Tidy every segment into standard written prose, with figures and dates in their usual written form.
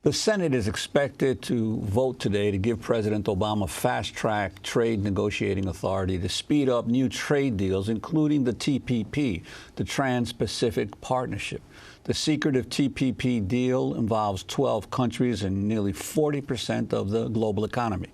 The Senate is expected to vote today to give President Obama fast-track trade negotiating authority to speed up new trade deals, including the TPP, the Trans-Pacific Partnership. The secretive TPP deal involves 12 countries and nearly 40% of the global economy.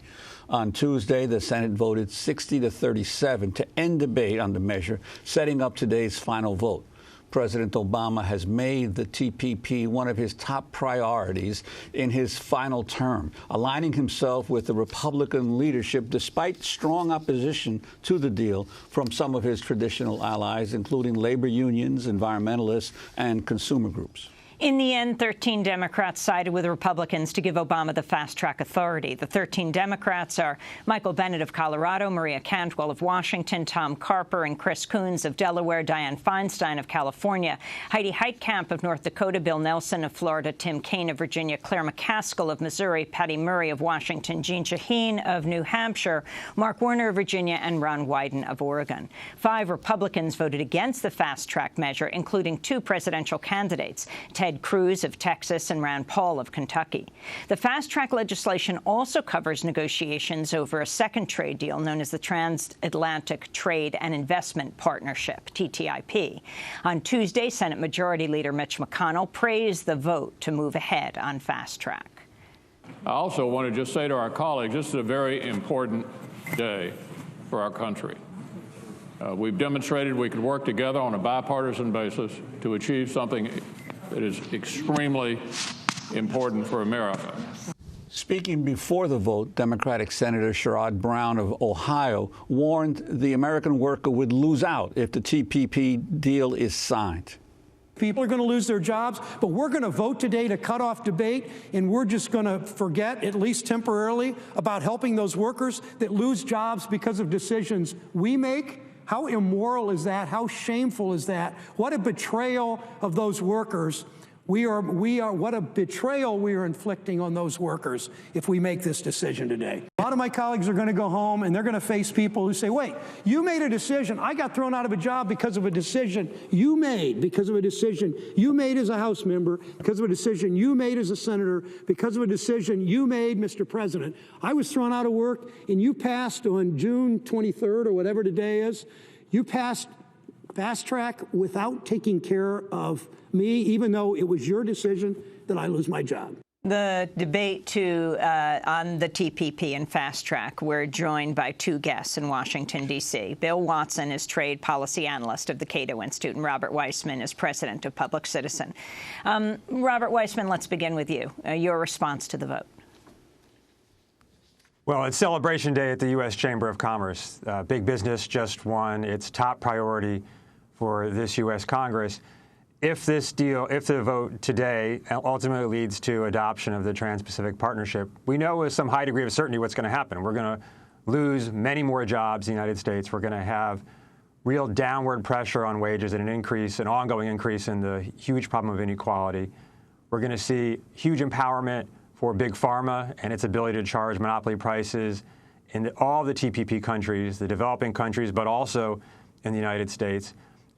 On Tuesday, the Senate voted 60 to 37 to end debate on the measure, setting up today's final vote. President Obama has made the TPP one of his top priorities in his final term, aligning himself with the Republican leadership despite strong opposition to the deal from some of his traditional allies, including labor unions, environmentalists, and consumer groups. In the end, 13 Democrats sided with Republicans to give Obama the fast-track authority. The 13 Democrats are Michael Bennet of Colorado, Maria Cantwell of Washington, Tom Carper and Chris Coons of Delaware, Dianne Feinstein of California, Heidi Heitkamp of North Dakota, Bill Nelson of Florida, Tim Kaine of Virginia, Claire McCaskill of Missouri, Patty Murray of Washington, Jeanne Shaheen of New Hampshire, Mark Warner of Virginia, and Ron Wyden of Oregon. 5 Republicans voted against the fast-track measure, including 2 presidential candidates, Ted Cruz of Texas and Rand Paul of Kentucky. The fast-track legislation also covers negotiations over a second trade deal known as the Transatlantic Trade and Investment Partnership, TTIP. On Tuesday, Senate Majority Leader Mitch McConnell praised the vote to move ahead on fast-track. I also want to just say to our colleagues, this is a very important day for our country. We've demonstrated we could work together on a bipartisan basis to achieve something that is extremely important for America. Speaking before the vote, Democratic Senator Sherrod Brown of Ohio warned the American worker would lose out if the TPP deal is signed. People are going to lose their jobs, but we're going to vote today to cut off debate, and we're just going to forget, at least temporarily, about helping those workers that lose jobs because of decisions we make. How immoral is that? How shameful is that? What a betrayal of those workers. What a betrayal we are inflicting on those workers if we make this decision today. A lot of my colleagues are going to go home and they're going to face people who say, wait, you made a decision. I got thrown out of a job because of a decision you made, because of a decision you made as a House member, because of a decision you made as a senator, because of a decision you made, Mr. President. I was thrown out of work and you passed on June 23rd or whatever today is. You passed fast track without taking care of me, even though it was your decision that I lose my job. The debate on the TPP and fast track, we're joined by 2 guests in Washington, D.C. Bill Watson is trade policy analyst of the Cato Institute, and Robert Weissman is president of Public Citizen. Robert Weissman, let's begin with you. Your response to the vote. Well, it's Celebration Day at the U.S. Chamber of Commerce. Big business just won its top priority for this U.S. Congress. If the vote today ultimately leads to adoption of the Trans-Pacific Partnership, we know with some high degree of certainty what's going to happen. We're going to lose many more jobs in the United States. We're going to have real downward pressure on wages and an ongoing increase in the huge problem of inequality. We're going to see huge empowerment for Big Pharma and its ability to charge monopoly prices in all the TPP countries, the developing countries, but also in the United States.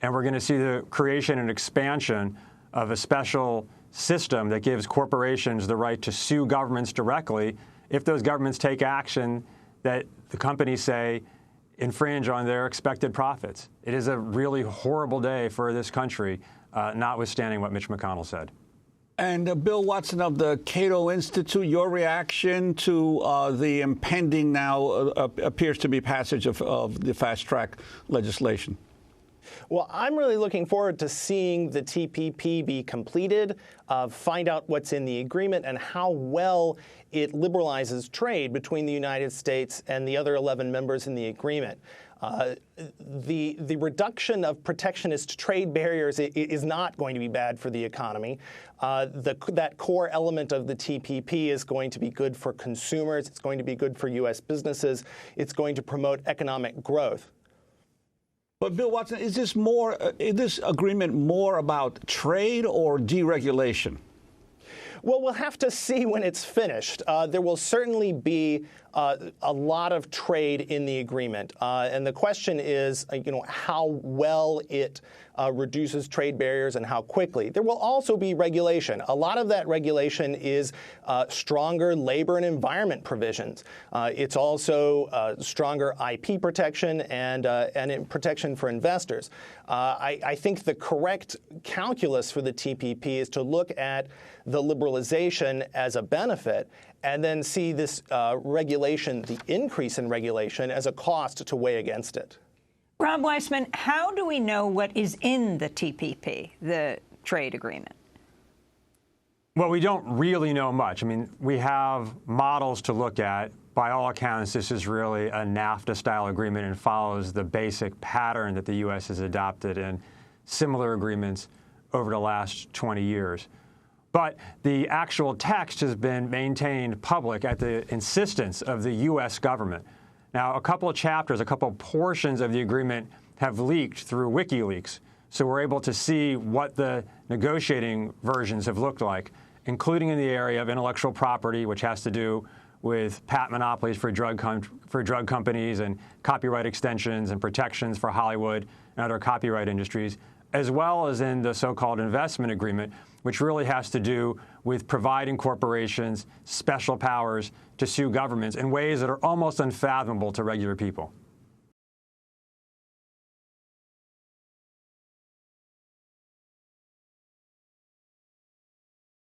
And we're going to see the creation and expansion of a special system that gives corporations the right to sue governments directly if those governments take action that the companies say infringe on their expected profits. It is a really horrible day for this country, notwithstanding what Mitch McConnell said. And Bill Watson of the Cato Institute, your reaction to the impending now appears to be passage of the fast-track legislation. Well, I'm really looking forward to seeing the TPP be completed, find out what's in the agreement and how well it liberalizes trade between the United States and the other 11 members in the agreement. The reduction of protectionist trade barriers is not going to be bad for the economy. That core element of the TPP is going to be good for consumers. It's going to be good for U.S. businesses. It's going to promote economic growth. But Bill Watson, is this agreement more about trade or deregulation? Well, we'll have to see when it's finished. There will certainly be a lot of trade in the agreement, and the question is, how well it reduces trade barriers and how quickly. There will also be regulation. A lot of that regulation is stronger labor and environment provisions. It's also stronger IP protection and protection for investors. I think the correct calculus for the TPP is to look at the liberalization as a benefit and then see this regulation, the increase in regulation, as a cost to weigh against it. Rob Weissman, how do we know what is in the TPP, the trade agreement? Well, we don't really know much. I mean, we have models to look at. By all accounts, this is really a NAFTA-style agreement and follows the basic pattern that the U.S. has adopted in similar agreements over the last 20 years. But the actual text has been maintained public at the insistence of the U.S. government. Now, a couple of chapters, a couple of portions of the agreement have leaked through WikiLeaks, so we're able to see what the negotiating versions have looked like, including in the area of intellectual property, which has to do with patent monopolies for drug companies and copyright extensions and protections for Hollywood and other copyright industries, as well as in the so-called investment agreement, which really has to do with providing corporations special powers to sue governments in ways that are almost unfathomable to regular people.